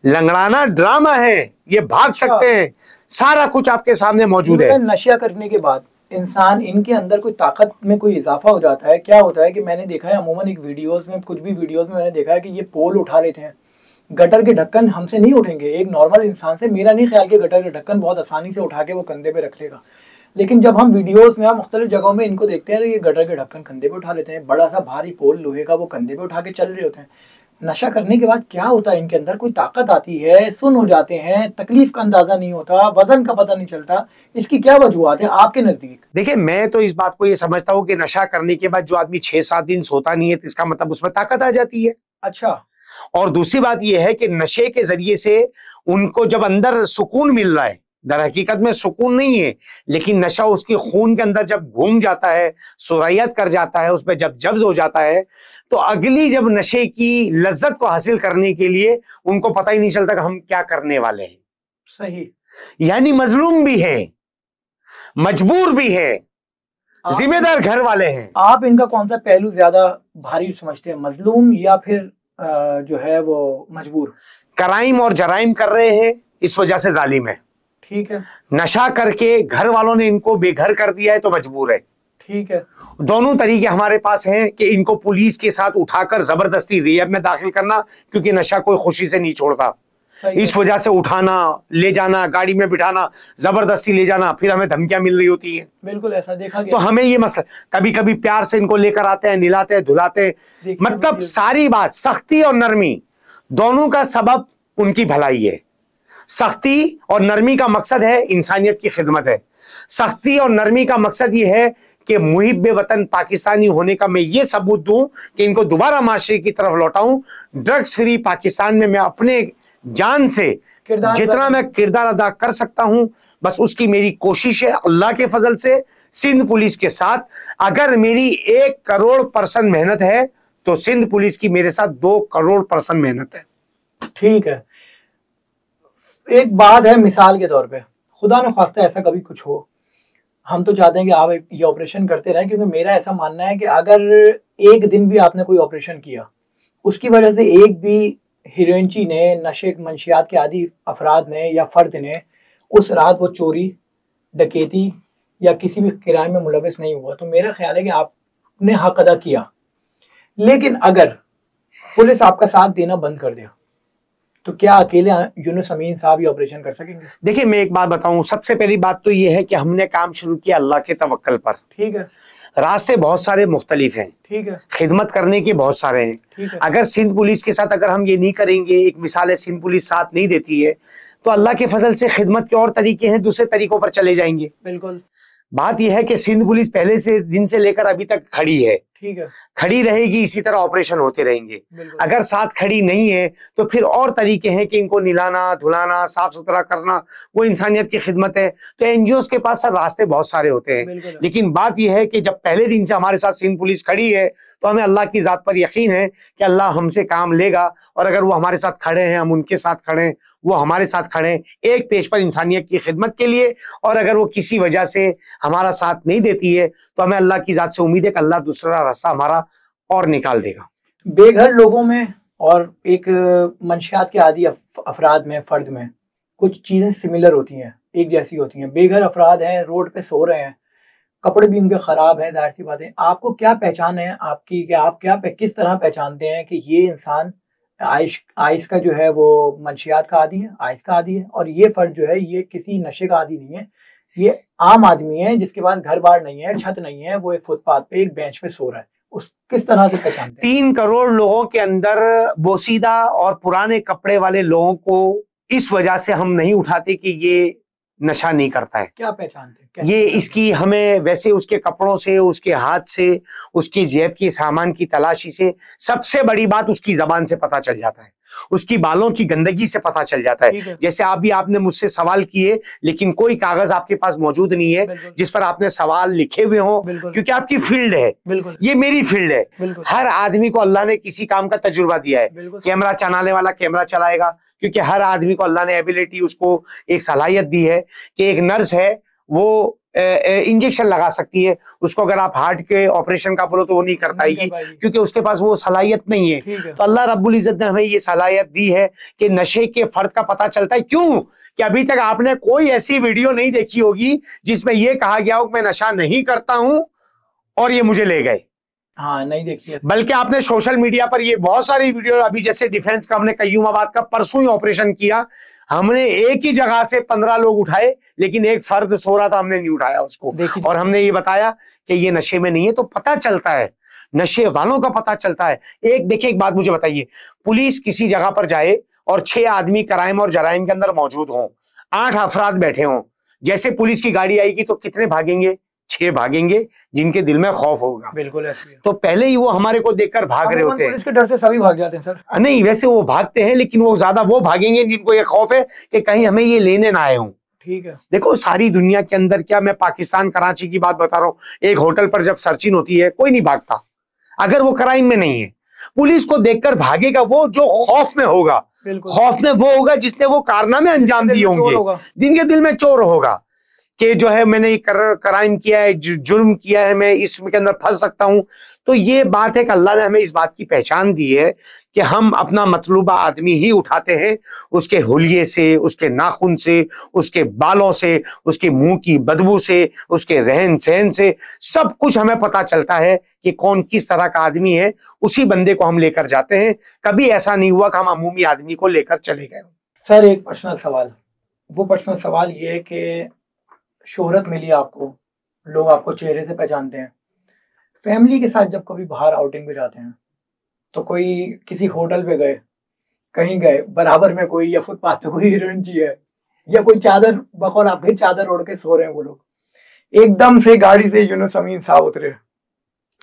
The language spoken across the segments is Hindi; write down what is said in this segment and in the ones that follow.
लंगड़ाना ड्रामा है, ये भाग सकते हैं, सारा कुछ आपके सामने मौजूद है। नशा करने के बाद इंसान, इनके अंदर कोई ताकत में कोई इजाफा हो जाता है। क्या होता है कि मैंने देखा है अमूमन एक वीडियोस में, कुछ भी वीडियोस में मैंने देखा है कि ये पोल उठा लेते हैं। गटर के ढक्कन हमसे नहीं उठेंगे, एक नॉर्मल इंसान से मेरा नहीं ख्याल कि गटर के ढक्कन बहुत आसानी से उठा के वो कंधे पे रख लेगा। लेकिन जब हम वीडियोस में या मुख्तलिफ जगहों में इनको देखते हैं तो ये गटर के ढक्कन कंधे पे उठा लेते हैं। बड़ा सा भारी पोल लोहे का वो कंधे पे उठा के चल रहे होते हैं। नशा करने के बाद क्या होता है, इनके अंदर कोई ताकत आती है, सुन हो जाते हैं, तकलीफ का अंदाजा नहीं होता, वजन का पता नहीं चलता। इसकी क्या वजूहत है आपके नजदीक? देखिए, मैं तो इस बात को ये समझता हूँ कि नशा करने के बाद जो आदमी 6-7 दिन सोता नहीं है तो इसका मतलब उसमें ताकत आ जाती है। अच्छा। और दूसरी बात यह है कि नशे के जरिए से उनको जब अंदर सुकून मिल रहा है, दर हकीकत में सुकून नहीं है, लेकिन नशा उसके खून के अंदर जब घूम जाता है, सुरायत कर जाता है, उसमें जब जब्ज हो जाता है, तो अगली जब नशे की लज्जत को हासिल करने के लिए उनको पता ही नहीं चलता कि हम क्या करने वाले हैं। सही। यानी मजलूम भी है, मजबूर भी है, जिम्मेदार घर वाले हैं। आप इनका कौन सा पहलू ज्यादा भारी समझते हैं, मजलूम या फिर जो है वो मजबूर? क्राइम और जराइम कर रहे हैं, इस वजह से जालिम है। ठीक है। नशा करके घर वालों ने इनको बेघर कर दिया है तो मजबूर है। ठीक है। दोनों तरीके हमारे पास हैं कि इनको पुलिस के साथ उठाकर जबरदस्ती रिहैब में दाखिल करना, क्योंकि नशा कोई खुशी से नहीं छोड़ता, इस वजह से उठाना, ले जाना, गाड़ी में बिठाना, जबरदस्ती ले जाना, फिर हमें धमकियां मिल रही होती हैं। बिल्कुल ऐसा देखा गया। तो हमें ये मसला, कभी कभी प्यार से इनको लेकर आते हैं, निलाते हैं, धुलाते हैं, मतलब सारी बात सख्ती और नरमी दोनों का सबब उनकी भलाई है। सख्ती और नरमी का मकसद है इंसानियत की खिदमत है। सख्ती और नरमी का मकसद ये है कि मुहिब्बे वतन पाकिस्तानी होने का मैं ये सबूत दूं कि इनको दोबारा माशरे की तरफ लौटाऊं। ड्रग्स फ्री पाकिस्तान में मैं अपने जान से जितना मैं किरदार अदा कर सकता हूं, बस उसकी मेरी कोशिश है। अल्लाह के फजल से सिंध पुलिस के साथ अगर मेरी 1 करोड़% मेहनत है तो सिंध पुलिस की मेरे साथ 2 करोड़% मेहनत है। ठीक है। एक बात है, मिसाल के तौर पे, खुदा न खास्ता ऐसा कभी कुछ हो, हम तो चाहते हैं कि आप ये ऑपरेशन करते रहें, क्योंकि मेरा ऐसा मानना है कि अगर एक दिन भी आपने कोई ऑपरेशन किया, उसकी वजह से एक भी हीरोइनची ने, नशे मंशियात के आदि अफराद ने या फर्द ने उस रात वो चोरी, डकैती या किसी भी क्राइम में मुलविस नहीं हुआ, तो मेरा ख्याल है कि आपने हक अदा किया। लेकिन अगर पुलिस आपका साथ देना बंद कर दिया तो क्या अकेले यूनुस अमीन साहब ये ऑपरेशन कर सकेंगे? देखिए, मैं एक बात बताऊं, सबसे पहली बात तो ये है कि हमने काम शुरू किया अल्लाह के तवक्कल पर। ठीक है। रास्ते बहुत सारे मुख्तलिफ हैं। ठीक है। खिदमत करने के बहुत सारे हैं। ठीक है। अगर सिंध पुलिस के साथ अगर हम ये नहीं करेंगे, एक मिसाल है सिंध पुलिस साथ नहीं देती है, तो अल्लाह के फजल से खिदमत के और तरीके हैं, दूसरे तरीकों पर चले जाएंगे। बिल्कुल। बात यह है कि सिंध पुलिस पहले से दिन से लेकर अभी तक खड़ी है। ठीक है। खड़ी रहेगी, इसी तरह ऑपरेशन होते रहेंगे। अगर साथ खड़ी नहीं है तो फिर और तरीके हैं कि इनको निलाना, धुलाना, साफ सुथरा करना, वो इंसानियत की खिदमत है। तो एनजीओ के पास सर रास्ते बहुत सारे होते हैं, लेकिन बात यह है कि जब पहले दिन से हमारे साथ सिंध पुलिस खड़ी है तो हमें अल्लाह की जात पर यकीन है कि अल्लाह हमसे काम लेगा। और अगर वो हमारे साथ खड़े हैं, हम उनके साथ खड़े हैं, वो हमारे साथ खड़े हैं एक पेश पर इंसानियत की खिदमत के लिए। और अगर वो किसी वजह से हमारा साथ नहीं देती है तो हमें अल्लाह की जात से उम्मीद है कि अल्लाह दूसरा रास्ता हमारा और निकाल देगा। बेघर लोगों में और एक मंशियात के आदि अफराद में, फर्द में कुछ चीज़ें सिमिलर होती हैं, एक जैसी होती हैं। बेघर अफराद हैं, रोड पे सो रहे हैं, कपड़े भी उनके ख़राब हैं, जाहिर सी बात है। आपको क्या पहचान है आपकी, कि आप किस तरह पहचानते हैं कि ये इंसान आइस का जो है वो मंशियात का आदी है, आइस का आदी है, और ये फर्द जो है ये किसी नशे का आदी नहीं है, ये आम आदमी है जिसके पास घर बार नहीं है, छत नहीं है, वो एक फुटपाथ पे एक बेंच पे सो रहा है, उस किस तरह से पहचानते हैं? 3 करोड़ लोगों के अंदर बोसीदा और पुराने कपड़े वाले लोगों को इस वजह से हम नहीं उठाते कि ये नशा नहीं करता है। क्या पहचानते हैं? ये इसकी हमें वैसे उसके कपड़ों से, उसके हाथ से, उसकी जेब की सामान की तलाशी से, सबसे बड़ी बात उसकी जबान से पता चल जाता है, उसकी बालों की गंदगी से पता चल जाता है। जैसे आपने मुझसे सवाल किए लेकिन कोई कागज आपके पास मौजूद नहीं है जिस पर आपने सवाल लिखे हुए हो, क्योंकि आपकी फील्ड है, ये मेरी फील्ड है। हर आदमी को अल्लाह ने किसी काम का तजुर्बा दिया है। कैमरा चलाने वाला कैमरा चलाएगा, क्योंकि हर आदमी को अल्लाह ने एबिलिटी, उसको एक सलाहियत दी है कि एक नर्स है वो इंजेक्शन लगा सकती है। उसको अगर आप हार्ट के ऑपरेशन का बोलो तो वो नहीं कर पाएगी, क्योंकि उसके पास वो सलाहियत नहीं है। तो अल्लाह रब्बुल इज्जत ने हमें ये सलाहियत दी है कि नशे के फर्द का पता चलता है। क्यों कि अभी तक आपने कोई ऐसी वीडियो नहीं देखी होगी जिसमें ये कहा गया हो कि मैं नशा नहीं करता हूं और ये मुझे ले गए। हाँ, नहीं देखी है। बल्कि आपने सोशल मीडिया पर ये बहुत सारी वीडियो, अभी जैसे डिफेंस का हमने कयूमाबाद का परसों ही ऑपरेशन किया, हमने एक ही जगह से 15 लोग उठाए, लेकिन एक फर्द सो रहा था, हमने नहीं उठाया उसको, और हमने ये बताया कि ये नशे में नहीं है। तो पता चलता है, नशे वालों का पता चलता है। एक देखिए, एक बात मुझे बताइए, पुलिस किसी जगह पर जाए और 6 आदमी क्राइम और जराइम के अंदर मौजूद हों, 8 अफराद बैठे हों, जैसे पुलिस की गाड़ी आएगी तो कितने भागेंगे? 6 भागेंगे, जिनके दिल में खौफ होगा। बिल्कुल ऐसे। तो पहले ही वो हमारे को देखकर भाग रहे होते हैं। पुलिस के डर से सभी भाग जाते हैं सर। नहीं, वैसे वो भागते हैं, लेकिन वो ज्यादा वो भागेंगे जिनको ये खौफ है कि कहीं हमें ये लेने ना आए हों। ठीक है। देखो, सारी दुनिया के अंदर, क्या मैं पाकिस्तान कराची की बात बता रहा हूँ, एक होटल पर जब सर्चिंग होती है कोई नहीं भागता अगर वो क्राइम में नहीं है। पुलिस को देखकर भागेगा वो जो खौफ में होगा। खौफ में वो होगा जिसने वो कारनामे अंजाम दिए होंगे, जिनके दिल में चोर होगा कि जो है मैंने क्राइम किया है, जुर्म किया है, मैं इसके अंदर फंस सकता हूं। तो ये बात है कि अल्लाह ने हमें इस बात की पहचान दी है कि हम अपना मतलूबा आदमी ही उठाते हैं, उसके हुलिये से, उसके नाखून से, उसके बालों से, उसके मुंह की बदबू से, उसके रहन सहन से, सब कुछ हमें पता चलता है कि कौन किस तरह का आदमी है। उसी बंदे को हम लेकर जाते हैं। कभी ऐसा नहीं हुआ कि हम अमूमी आदमी को लेकर चले गए। सर, एक पर्सनल सवाल, वो पर्सनल सवाल ये है कि शोहरत मिली आपको, लोग आपको चेहरे से पहचानते हैं, फैमिली के साथ जब कभी बाहर आउटिंग पे जाते हैं तो कोई किसी होटल पे गए, कहीं गए, बराबर में कोई या फुटपाथ पे कोई हीरोइन जी है, या कोई चादर बकौल आपके चादर ओढ़ के सो रहे हैं वो लोग, एकदम से गाड़ी से यूनुस अमीन साहब उतरे,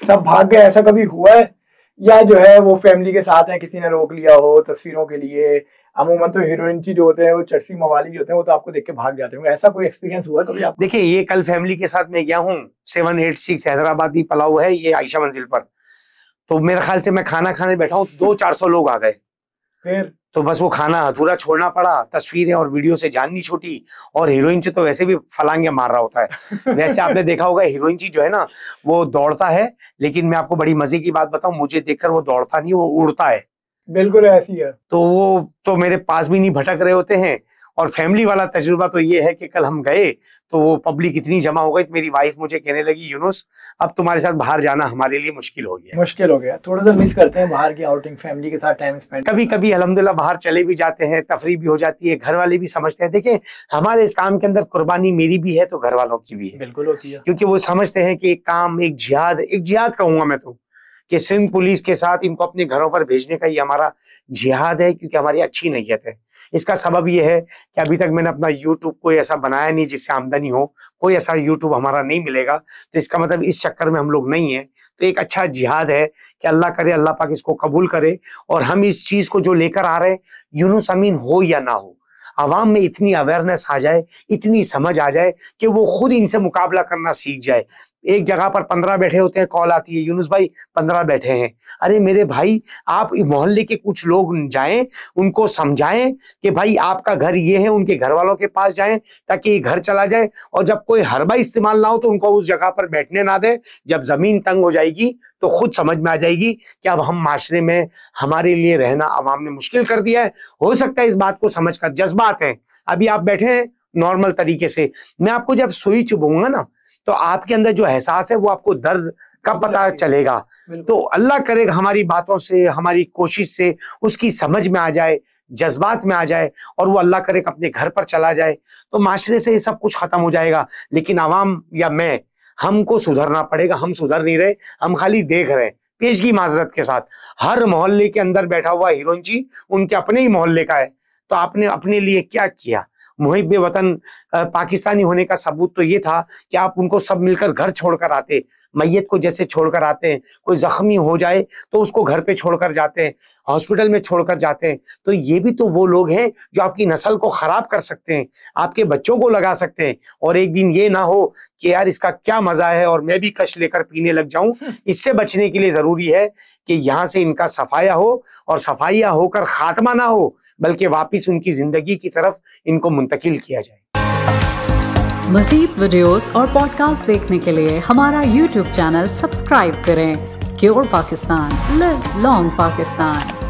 सब भाग गए, ऐसा कभी हुआ है? या जो है वो फैमिली के साथ है, किसी ने रोक लिया हो तस्वीरों के लिए? अमूमन तो हीरोइन जो होते हैं, वो चर्सी मवाली जो होते हैं, वो तो आपको देख के भाग जाते होंगे। ऐसा कोई एक्सपीरियंस हुआ कभी आपको? देखिए, ये कल फैमिली के साथ मैं गया हूँ, 786 हैदराबादी पलाऊ है ये आयशा मंजिल पर। तो मेरे ख्याल से मैं खाना खाने बैठा हूँ, 200-400 लोग आ गए। फिर तो बस वो खाना अधूरा छोड़ना पड़ा। तस्वीरें और वीडियो से जान नहीं छूटी, और हीरोइन से तो वैसे भी फलांगे मार रहा होता है। वैसे आपने देखा होगा, हीरोइन जी जो है ना, वो दौड़ता है, लेकिन मैं आपको बड़ी मजे की बात बताऊं, मुझे देखकर वो दौड़ता नहीं, वो उड़ता है। बिल्कुल ऐसी है। तो वो तो मेरे पास भी नहीं भटक रहे होते हैं। और फैमिली वाला तजुर्बा तो ये है कि कल हम गए तो वो पब्लिक इतनी जमा हो गई, तो मेरी वाइफ मुझे कहने लगी, यूनुस अब तुम्हारे साथ बाहर जाना हमारे लिए मुश्किल हो गया। थोड़ा सा मिस करते हैं बाहर की आउटिंग, फैमिली के साथ टाइम स्पेंड। कभी कभी अल्हम्दुलिल्लाह बाहर चले भी जाते हैं, तफरी भी हो जाती है, घर वाले भी समझते हैं। देखें, हमारे इस काम के अंदर कुर्बानी मेरी भी है तो घर वालों की भी है। बिल्कुल होती है, क्योंकि वो समझते हैं कि एक काम, एक जिहाद कहूंगा मैं तो, कि सिंध पुलिस के साथ इनको अपने घरों पर भेजने का ये हमारा जिहाद है, क्योंकि हमारी अच्छी नीयत है। इसका सबब ये है कि अभी तक मैंने अपना यूट्यूब कोई ऐसा बनाया नहीं जिससे आमदनी हो, कोई ऐसा यूट्यूब हमारा नहीं मिलेगा। तो इसका मतलब इस चक्कर में हम लोग नहीं है। तो एक अच्छा जिहाद है कि अल्लाह करे, अल्लाह पाक इसको कबूल करे, और हम इस चीज को जो लेकर आ रहे हैं, यूनुस अमीन हो या ना हो, आवाम में इतनी अवेयरनेस आ जाए, इतनी समझ आ जाए कि वो खुद इनसे मुकाबला करना सीख जाए। एक जगह पर 15 बैठे होते हैं, कॉल आती है, यूनुस भाई 15 बैठे हैं। अरे मेरे भाई, आप मोहल्ले के कुछ लोग जाएं, उनको समझाएं कि भाई आपका घर ये है, उनके घर वालों के पास जाएं ताकि ये घर चला जाए। और जब कोई हरबा इस्तेमाल ना हो तो उनको उस जगह पर बैठने ना दे। जब जमीन तंग हो जाएगी तो खुद समझ में आ जाएगी कि अब हम माशरे में, हमारे लिए रहना अवाम ने मुश्किल कर दिया है। हो सकता है इस बात को समझकर, जज्बात हैं, अभी आप बैठे हैं नॉर्मल तरीके से, मैं आपको जब सुई चुभूंगा ना तो आपके अंदर जो एहसास है वो आपको दर्द का पता चलेगा। तो अल्लाह करेगा हमारी बातों से, हमारी कोशिश से उसकी समझ में आ जाए, जज्बात में आ जाए, और वो अल्लाह करे अपने घर पर चला जाए, तो माशरे से ये सब कुछ खत्म हो जाएगा। लेकिन आवाम या मैं, हमको सुधरना पड़ेगा। हम सुधर नहीं रहे, हम खाली देख रहे हैं। पेशगी माजरत के साथ, हर मोहल्ले के अंदर बैठा हुआ हीरोइन जी उनके अपने ही मोहल्ले का है। तो आपने अपने लिए क्या किया? मुहिब वतन पाकिस्तानी होने का सबूत तो ये था कि आप उनको सब मिलकर घर छोड़कर आते, मैयत को जैसे छोड़कर आते हैं, कोई जख्मी हो जाए तो उसको घर पे छोड़कर जाते हैं, हॉस्पिटल में छोड़कर जाते हैं। तो ये भी तो वो लोग हैं जो आपकी नस्ल को खराब कर सकते हैं, आपके बच्चों को लगा सकते हैं। और एक दिन ये ना हो कि यार इसका क्या मजा है और मैं भी कश लेकर पीने लग जाऊं। इससे बचने के लिए जरूरी है कि यहाँ से इनका सफाया हो, और सफाया होकर खात्मा ना हो, बल्कि वापिस उनकी जिंदगी की तरफ इनको मुंतकिल किया जाए। मज़ीद वीडियोस और पॉडकास्ट देखने के लिए हमारा YouTube चैनल सब्सक्राइब करें। Cure Pakistan, live long Pakistan.